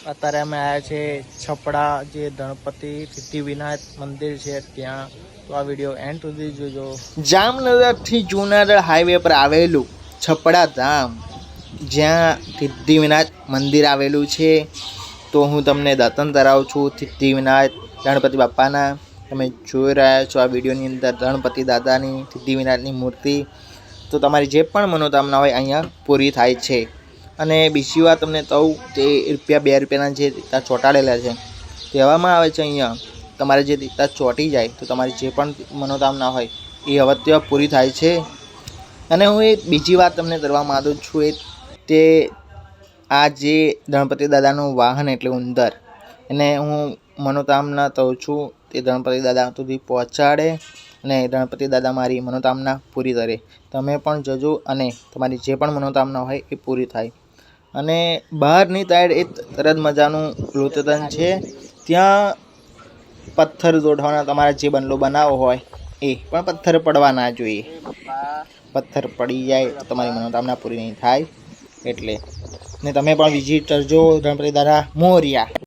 અત્યારે અમે આવ્યા છે છપડા જે ગણપતિ સિદ્ધિવિનાયક મંદિર છે ત્યાં. તો આ વિડીયો એન્ડ સુધી જોજો. જામનગરથી જૂનાગઢ હાઈવે પર આવેલું છપડા ધામ, જ્યાં સિદ્ધિવિનાયક મંદિર આવેલું છે. તો હું તમને દર્શન કરાવું છું સિદ્ધિવિનાયક ગણપતિ બાપાના. તમે જોઈ રહ્યા છો આ વિડીયોની અંદર ગણપતિ દાદાની સિદ્ધિવિનાયકની મૂર્તિ. તો તમારી જે પણ મનોકામના હોય અહીંયા પૂરી થાય છે. અને બીજી વાત તમને કહું, તે ₹2 જે રીતના ચોંટાડેલા છે કહેવામાં આવે છે અહીંયા તમારે જે રીતના ચોંટી જાય તો તમારી જે પણ મનોકામના હોય એ અવશ્ય પૂરી થાય છે. અને હું એક બીજી વાત તમને કરવા માગું છું, તે આ જે ગણપતિ દાદાનું વાહન એટલે ઉંદર, એને હું મનોકામના કહું છું તે ગણપતિ દાદા સુધી પહોંચાડે અને ગણપતિ દાદા મારી મનોકામના પૂરી કરે. તમે પણ જજો અને તમારી જે પણ મનોકામના હોય એ પૂરી થાય. અને બહારની સાઈડ એક સરસ મજાનું લોચદાન છે, ત્યાં પથ્થર જોડવાના તમારે જે બંગલો બનાવવો હોય એ પણ પથ્થર પડવા ના જોઈએ. પથ્થર પડી જાય તો તમારી મનોકામના પૂરી નહીં થાય. એટલે ને તમે પણ વિઝિટ કરજો ગણપતિ દાદા મોર્યા.